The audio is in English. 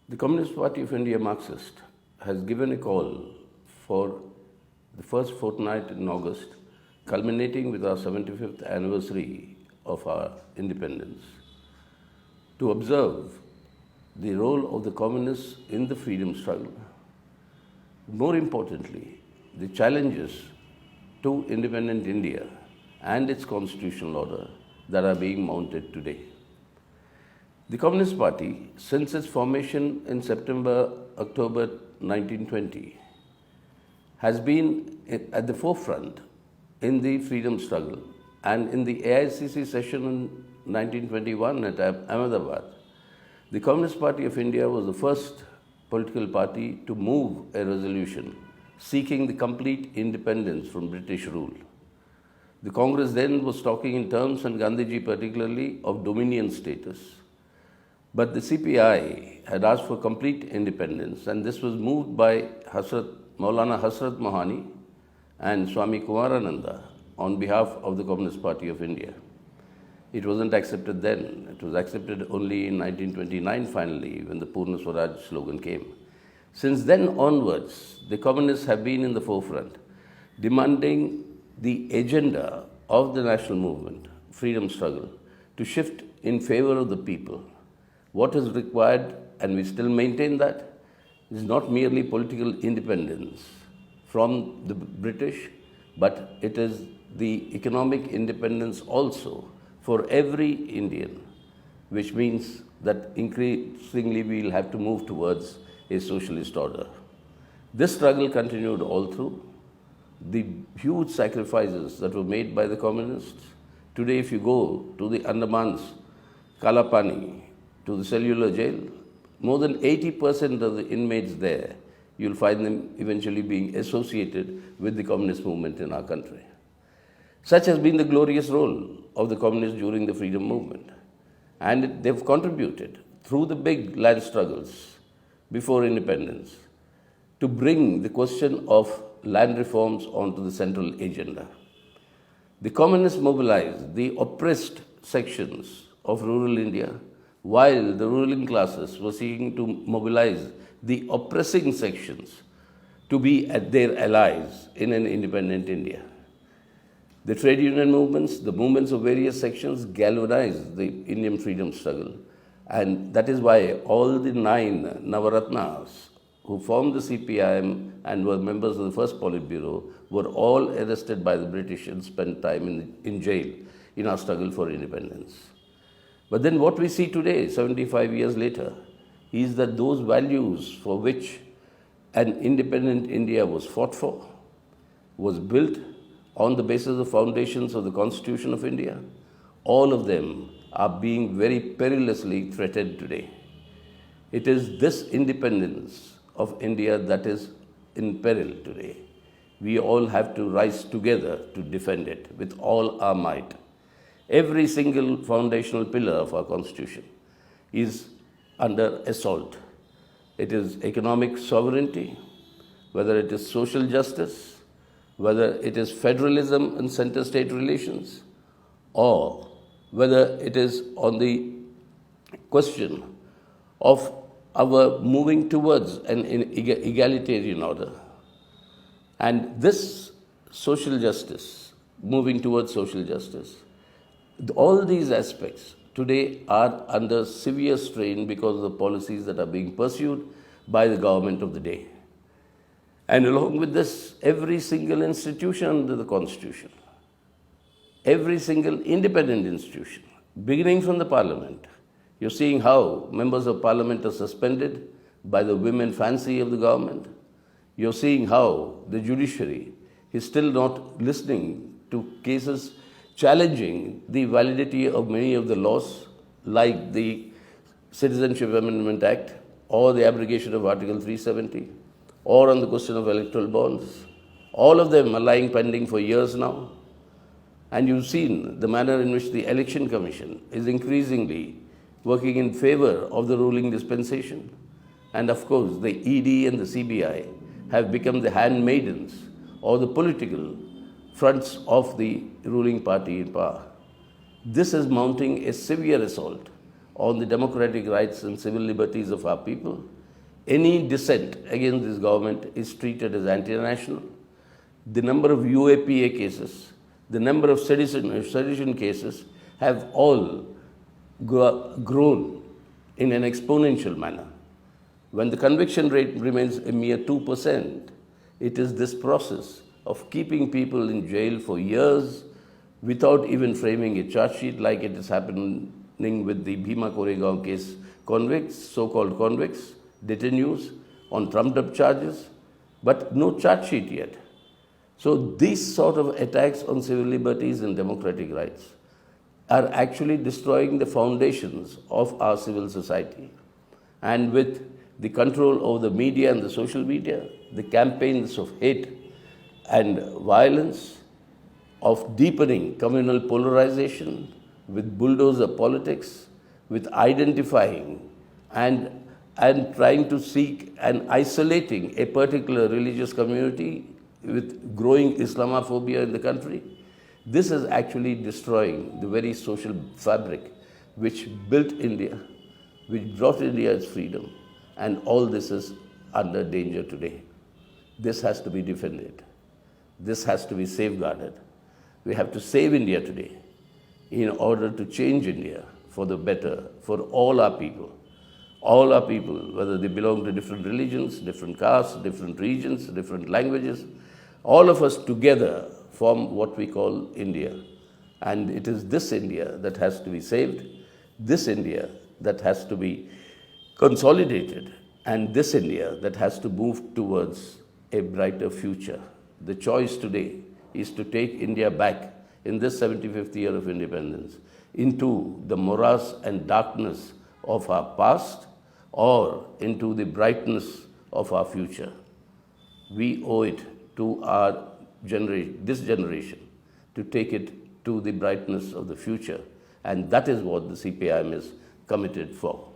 The Communist Party of India Marxist has given a call for the first fortnight in August, culminating with our 75th anniversary of our independence, to observe the role of the communists in the freedom struggle. More importantly, the challenges to independent India and its constitutional order that are being mounted today. The Communist Party, since its formation in October 1920, has been at the forefront in the freedom struggle. And in the AICC session in 1921 at Ahmedabad, the Communist Party of India was the first political party to move a resolution seeking the complete independence from British rule. The Congress then was talking in terms, and Gandhiji particularly, of dominion status. But the CPI had asked for complete independence, and this was moved by Maulana Hasrat Mohani and Swami Kumarananda on behalf of the Communist Party of India. It wasn't accepted then. It was accepted only in 1929 finally, when the Purna Swaraj slogan came. Since then onwards, the communists have been in the forefront, demanding the agenda of the national movement, freedom struggle, to shift in favor of the people. What is required, and we still maintain that, is not merely political independence from the British, but it is the economic independence also for every Indian, which means that increasingly we will have to move towards a socialist order. This struggle continued all through. The huge sacrifices that were made by the communists. Today, if you go to the Andamans, Kalapani, to the cellular jail, more than 80% of the inmates there, you'll find them eventually being associated with the communist movement in our country. Such has been the glorious role of the communists during the freedom movement. And they've contributed through the big land struggles before independence to bring the question of land reforms onto the central agenda. The communists mobilized the oppressed sections of rural India, while the ruling classes were seeking to mobilize the oppressing sections to be their allies in an independent India. The trade union movements, the movements of various sections galvanized the Indian freedom struggle. And that is why all the 9 Navaratnas who formed the CPIM and were members of the first Politburo were all arrested by the British and spent time in jail in our struggle for independence. But then what we see today, 75 years later, is that those values for which an independent India was fought for, was built on the basis of the foundations of the Constitution of India, all of them are being very perilously threatened today. It is this independence of India that is in peril today. We all have to rise together to defend it with all our might. Every single foundational pillar of our Constitution is under assault. It is economic sovereignty, whether it is social justice, whether it is federalism and center-state relations, or whether it is on the question of our moving towards an egalitarian order. And this social justice, moving towards social justice, all these aspects today are under severe strain because of the policies that are being pursued by the government of the day. And along with this, every single institution under the Constitution, every single independent institution, beginning from the Parliament, you're seeing how members of Parliament are suspended by the women fancy of the government. You're seeing how the judiciary is still not listening to cases challenging the validity of many of the laws, like the Citizenship Amendment Act, or the abrogation of Article 370, or on the question of electoral bonds. All of them are lying pending for years now. And you've seen the manner in which the Election Commission is increasingly working in favor of the ruling dispensation. And of course, the ED and the CBI have become the handmaidens or the political fronts of the ruling party in power. This is mounting a severe assault on the democratic rights and civil liberties of our people. Any dissent against this government is treated as anti-national. The number of UAPA cases, the number of sedition cases have all grown in an exponential manner. When the conviction rate remains a mere 2%, it is this process of keeping people in jail for years without even framing a charge sheet, like it is happening with the Bhima Koregaon case convicts, so-called convicts, detainees on trumped-up charges, but no charge sheet yet. So these sort of attacks on civil liberties and democratic rights are actually destroying the foundations of our civil society. And with the control over the media and the social media, the campaigns of hate and violence, of deepening communal polarization, with bulldozer politics, with identifying and trying to seek and isolating a particular religious community, with growing Islamophobia in the country, this is actually destroying the very social fabric which built India, which brought India its freedom, and all this is under danger today. This has to be defended. This has to be safeguarded. We have to save India today in order to change India for the better, for all our people, whether they belong to different religions, different castes, different regions, different languages. All of us together form what we call India. And it is this India that has to be saved, this India that has to be consolidated, and this India that has to move towards a brighter future. The choice today is to take India back in this 75th year of independence into the morass and darkness of our past or into the brightness of our future. We owe it to our generation, this generation, to take it to the brightness of the future. And that is what the CPIM is committed for.